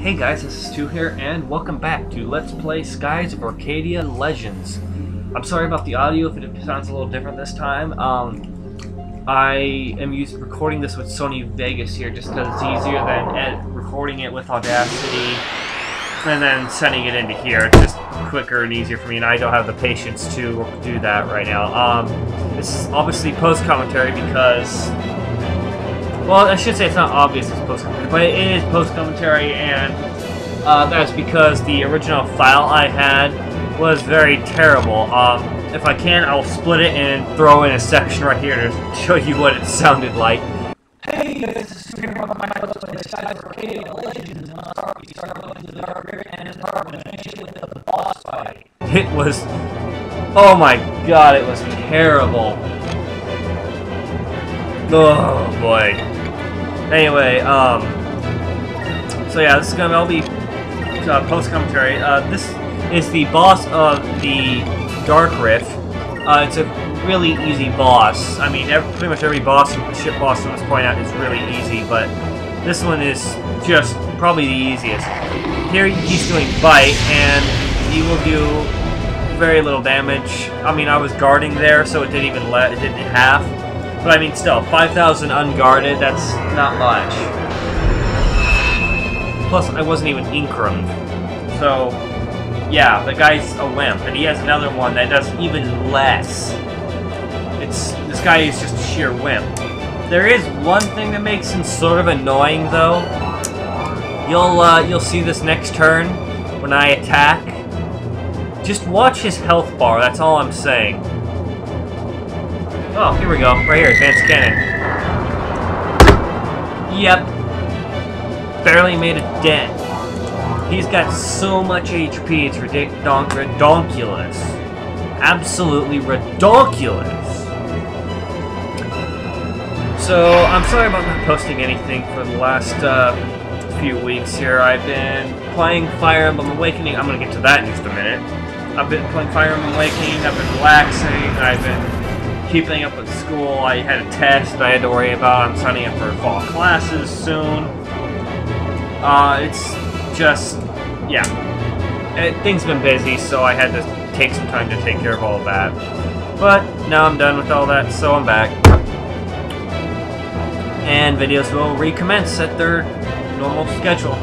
Hey guys, this is Stu here, and welcome back to Let's Play Skies of Arcadia Legends. I'm sorry about the audio if it sounds a little different this time. I am recording this with Sony Vegas here just because it's easier than recording it with Audacity and then sending it into here. It's just quicker and easier for me, and I don't have the patience to do that right now. This is obviously post-commentary because... well, I should say it's not obvious it's post-commentary, but it is post-commentary, and that's because the original file I had was very terrible. If I can, I'll split it and throw in a section right here to show you what it sounded like. Hey, this is Super Mario Play Skies of Arcadia Legends, and we start going to the dark river and it's hard to finish it with the boss fight. It was... oh my god, it was terrible. Oh boy. Anyway, so yeah, this is gonna all be post-commentary. This is the boss of the Dark Rift. It's a really easy boss. I mean, pretty much every ship boss from this point out is really easy, but this one is just probably the easiest. Here he's doing bite, and he will do very little damage. I mean, I was guarding there, so it didn't even it didn't half. But I mean, still, 5,000 unguarded, that's not much. Plus, I wasn't even incromed. So, yeah, the guy's a wimp, and he has another one that does even less. This guy is just a sheer wimp. There is one thing that makes him sort of annoying, though. You'll see this next turn when I attack. Just watch his health bar, that's all I'm saying. Oh, here we go. Right here, advanced cannon. Yep. Barely made a dent. He's got so much HP, it's redonkulous. Absolutely redonkulous. So, I'm sorry about not posting anything for the last few weeks here. I've been playing Fire Emblem Awakening. I'm going to get to that in just a minute. I've been playing Fire Emblem Awakening, I've been relaxing, I've been keeping up with school. I had a test I had to worry about. I'm signing up for fall classes soon. It's just, yeah. Things have been busy, so I had to take some time to take care of all of that. But now I'm done with all that, so I'm back. And videos will recommence at their normal schedule.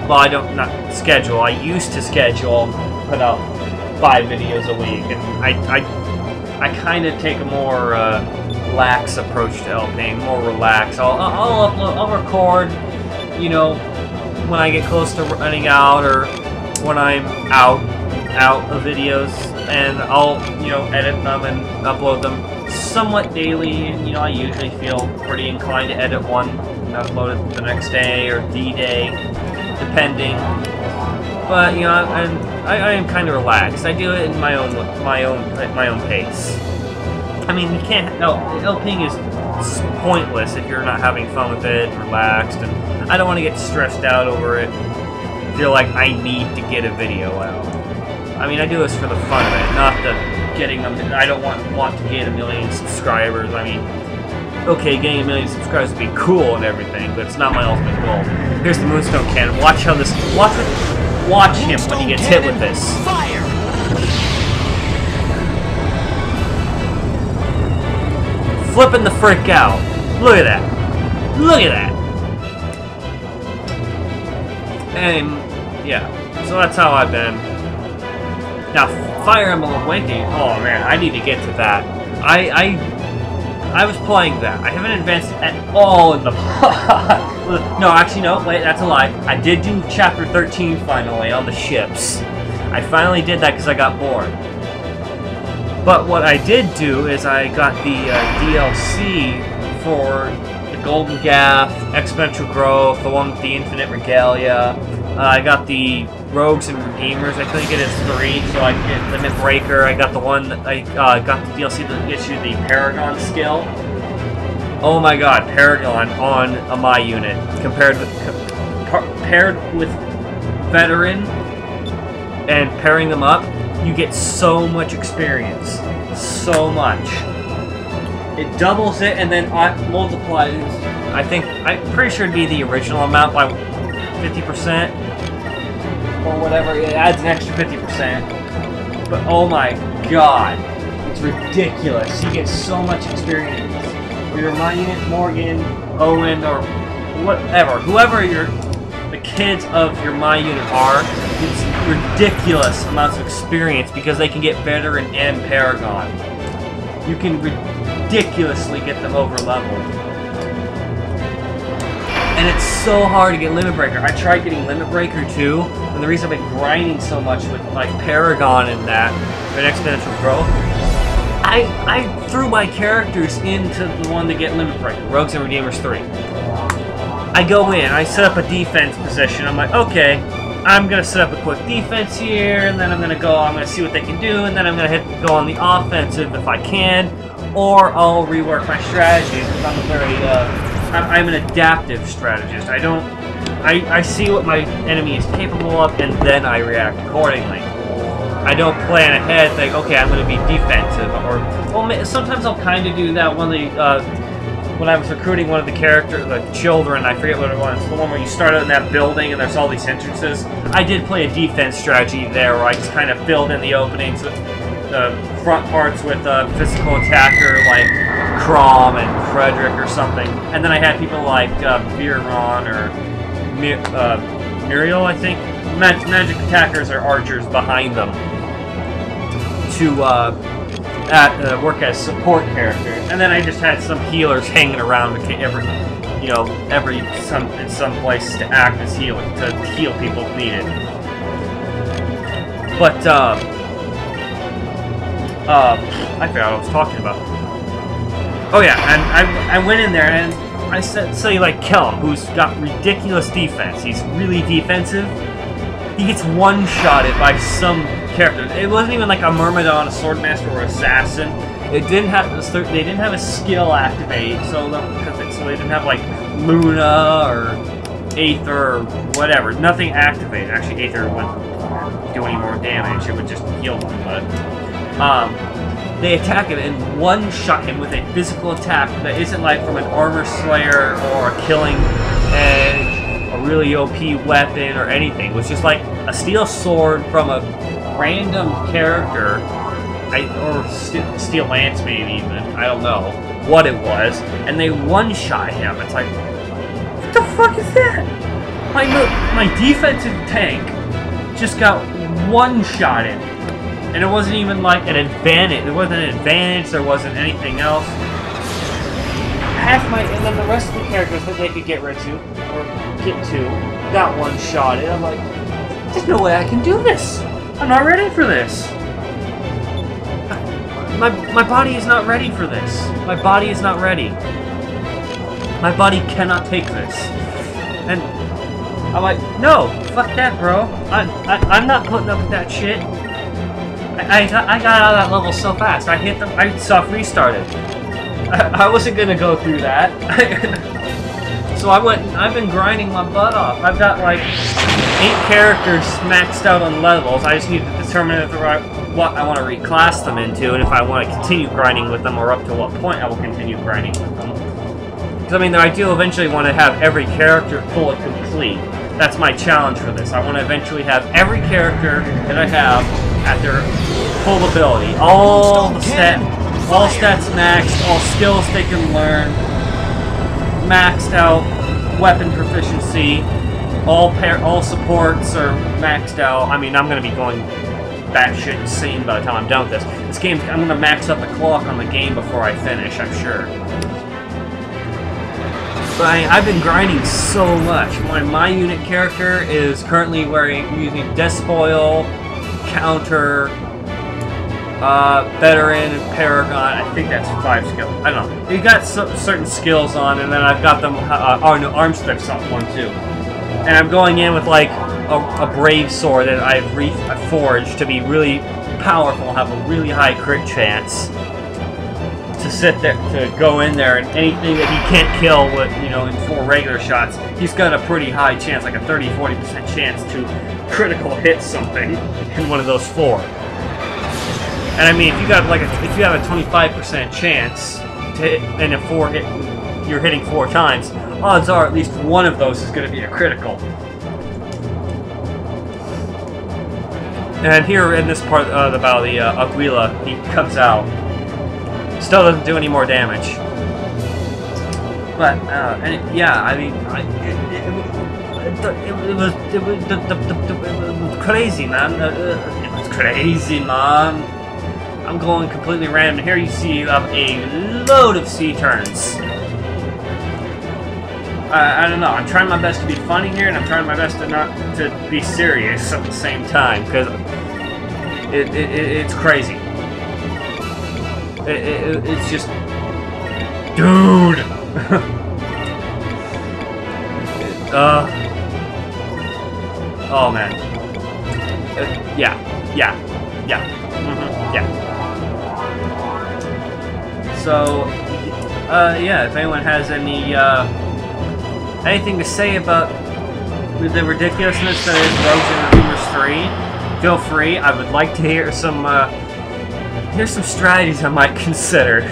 Well, not schedule. I used to put out 5 videos a week, and I kind of take a more lax approach to LPing, more relaxed. I'll upload, I'll record, you know, when I get close to running out or when I'm out of videos, and I'll, you know, edit them and upload them somewhat daily. And, you know, I usually feel pretty inclined to edit one and upload it the next day or the day, depending. But, you know, I am kind of relaxed. I do it in my own pace. I mean, you can't. No, LPing is pointless if you're not having fun with it, relaxed, and I don't want to get stressed out over it. Feel like I need to get a video out. I mean, I do this for the fun of it, not the getting them. I don't want to get 1 million subscribers. I mean, okay, getting 1 million subscribers would be cool and everything, but it's not my ultimate goal. Here's the Moonstone Cannon. Watch how this. Watch him when he gets hit with this. Fire! Flipping the frick out. Look at that. Look at that. And, yeah. So that's how I've been. Now, Fire Emblem Awakening. Oh, man. I need to get to that. I was playing that. I haven't advanced at all in the... no, actually, no. Wait, that's a lie. I did do Chapter 13 finally on the ships. I finally did that because I got bored. But what I did do is I got the DLC for the Golden Gaff, Exponential Growth, the one with the Infinite Regalia. I got the Rogues and Redeemers. I think it is 3, so I get Limit Breaker. I got the one that I got the DLC that gets you the Paragon skill. Oh my god, Paragon on a My unit paired with Veteran and pairing them up, you get so much experience. So much. It doubles it and then multiplies. I'm pretty sure it'd be the original amount by 50% or whatever. It adds an extra 50%. But oh my god, it's ridiculous. You get so much experience. Or your my unit, Morgan, Owen, or whatever, whoever the kids of your my unit are, it's ridiculous amounts of experience because they can get veteran and Paragon. You can ridiculously get them over leveled. And it's so hard to get Limit Breaker. I tried getting Limit Breaker too, and the reason I've been grinding so much with like Paragon and that, and exponential growth, I threw my characters into the one to get Limit Breaker, Rogues and Redeemers 3. I go in, I set up a defense position, I'm like, okay, I'm going to set up a quick defense here, and then I'm going to see what they can do, and then I'm going to go on the offensive if I can, or I'll rework my strategy, because I'm a very, I'm an adaptive strategist. I see what my enemy is capable of, and then I react accordingly. I don't plan ahead, think, okay, I'm going to be defensive, or, well, sometimes I'll kind of do that when I was recruiting one of the children, I forget what it was, the one where you start out in that building and there's all these entrances. I did play a defense strategy there where I just kind of filled in the openings, the front parts with a physical attacker like Crom and Frederick or something, and then I had people like Viron or Muriel, I think. Magic attackers or archers behind them to work as support characters, and then I just had some healers hanging around in some place to act as healing, to heal people if needed. But I forgot what I was talking about. Oh yeah, and I went in there and I said, say like Kelm, who's got ridiculous defense. He's really defensive. He gets one-shotted by some character. It wasn't even like a Myrmidon, a Swordmaster, or Assassin. They didn't have a skill activate, so they didn't have like Luna or Aether or whatever. Nothing activated. Actually, Aether wouldn't do any more damage. It would just heal them. But they attack him and one-shot him with a physical attack that isn't like from an Armor Slayer or a Killing Edge, a really OP weapon or anything. It was just like a steel sword from a random character, or steel lance maybe even, I don't know what it was, and they one-shot him. It's like, what the fuck is that? My defensive tank just got one-shotted, and it wasn't even like an advantage. There wasn't an advantage, there wasn't anything else. And then the rest of the characters that they could get rid to, or get to, got one-shotted. I'm like, there's no way I can do this. I'm not ready for this. My body is not ready for this. My body is not ready. My body cannot take this. And I'm like, no, fuck that, bro. I'm not putting up with that shit. I got out of that level so fast. I hit them. I soft restarted. I wasn't gonna go through that. So I've been grinding my butt off. I've got like 8 characters maxed out on levels. I just need to determine what I want to reclass them into, and if I want to continue grinding with them, or up to what point I will continue grinding with them. Because I mean, I do eventually want to have every character fully complete. That's my challenge for this. I want to eventually have every character that I have at their full ability. All stats maxed, all skills they can learn, maxed out, weapon proficiency, all supports are maxed out. I mean, I'm going to be going batshit insane by the time I'm done with this. This game, I'm going to max out the clock on the game before I finish, I'm sure. But I've been grinding so much. My unit character is currently using Despoil, Counter, Veteran, and Paragon. I think that's 5 skills. I don't know. You got certain skills on, and then I've got them. Armstrip's one too. And I'm going in with like a Brave Sword that I've forged to be really powerful, have a really high crit chance. To sit there, to go in there, and anything that he can't kill with, in 4 regular shots, he's got a pretty high chance, like a 30-40% chance to critical hit something in one of those 4. And I mean, if you have a 25% chance to hit in a 4 hit, you're hitting 4 times, odds are at least one of those is going to be a critical. And here in this part of the battle, the Aquila, he comes out. Still doesn't do any more damage. But, yeah, I mean, it was crazy, man. It was crazy, man. I'm going completely random. Here you see you have a load of C-turns. I don't know. I'm trying my best to be funny here, and I'm trying my best to not to be serious at the same time, because it's crazy. It's just, dude. Oh man. Yeah. So, yeah. If anyone has any anything to say about the ridiculousness that is Rogues and Redeemers 3, feel free. I would like to hear some strategies I might consider.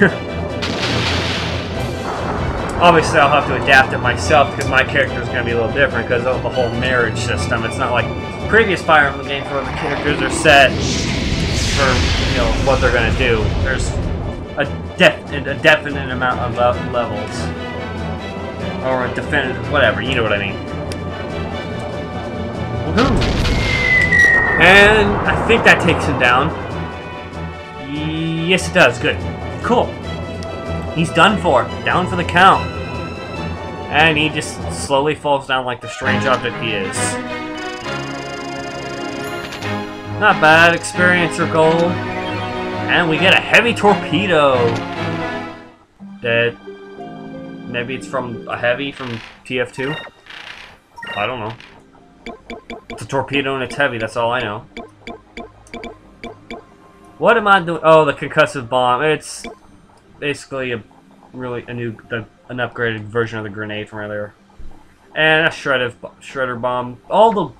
Obviously, I'll have to adapt it myself because my character is going to be a little different because of the whole marriage system. It's not like previous Fire Emblem games where the characters are set for, you know, what they're going to do. There's a definite amount of levels. Or a definitive, whatever, you know what I mean. Woohoo! And I think that takes him down. Yes, it does. Good. Cool. He's done for. Down for the count. And he just slowly falls down like the strange object he is. Not bad. Experience or gold. And we get a heavy torpedo. Dead. Maybe it's from a heavy from TF2? I don't know. It's a torpedo and it's heavy, that's all I know. What am I doing? Oh, the concussive bomb. It's basically an upgraded version of the grenade from earlier. And a shredder bomb. All the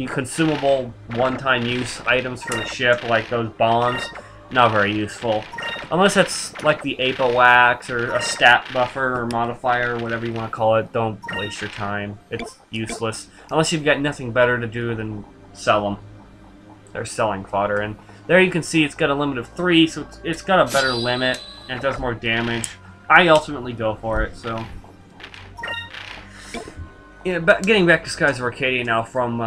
consumable one-time use items for the ship, like those bombs, not very useful. Unless it's like the APA wax or a stat buffer or modifier or whatever you want to call it, don't waste your time. It's useless. Unless you've got nothing better to do than sell them. They're selling fodder. And there you can see it's got a limit of 3, so it's got a better limit and it does more damage. I ultimately go for it, so. Yeah, getting back to Skies of Arcadia now from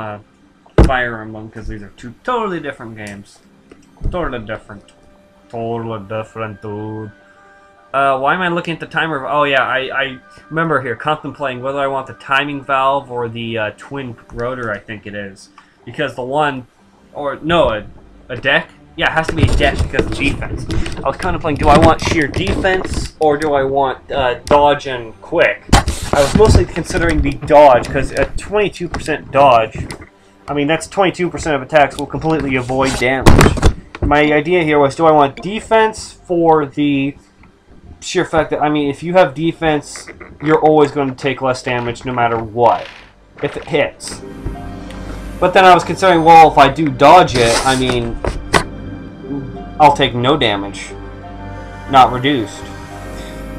Fire Emblem, because these are two totally different games. Totally different. Totally different, dude. Why am I looking at the timer? Oh yeah, I remember here contemplating whether I want the timing valve or the twin rotor, I think it is. Because the one, or no, a deck? Yeah, it has to be a deck because of defense. I was contemplating, do I want sheer defense or do I want dodge and quick? I was mostly considering the dodge because at 22% dodge, I mean that's 22% of attacks will completely avoid damage. My idea here was, do I want defense for the sheer fact that, I mean, if you have defense, you're always going to take less damage no matter what, if it hits. But then I was considering, well, if I do dodge it, I mean, I'll take no damage, not reduced.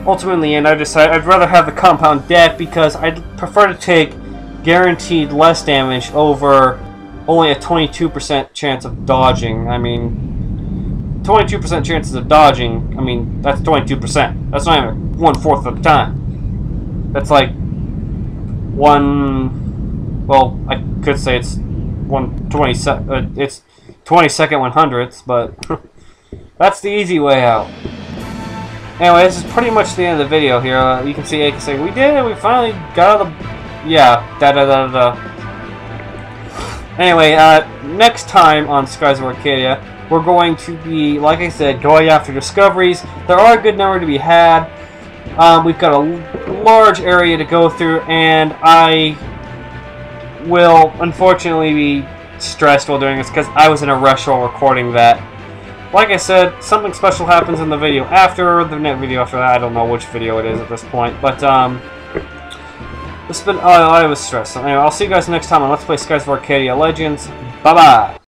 Ultimately, and I decided I'd rather have the compound deck because I'd prefer to take guaranteed less damage over only a 22% chance of dodging. I mean, 22% chances of dodging, I mean, that's 22%. That's not even 1/4 of the time. That's like well, I could say it's 1/22, it's 22nd 100ths, but that's the easy way out. Anyway, this is pretty much the end of the video here. You can see Aka saying, we did it, we finally got out of the, yeah, da-da-da-da. Anyway, next time on Skies of Arcadia, we're going to be, like I said, going after discoveries. There are a good number to be had. We've got a large area to go through, and I will unfortunately be stressed while doing this because I was in a rush while recording that. Like I said, something special happens in the video after, the next video after that. I don't know which video it is at this point, but it's been, I was stressed. So anyway, I'll see you guys next time on Let's Play Skies of Arcadia Legends. Bye-bye!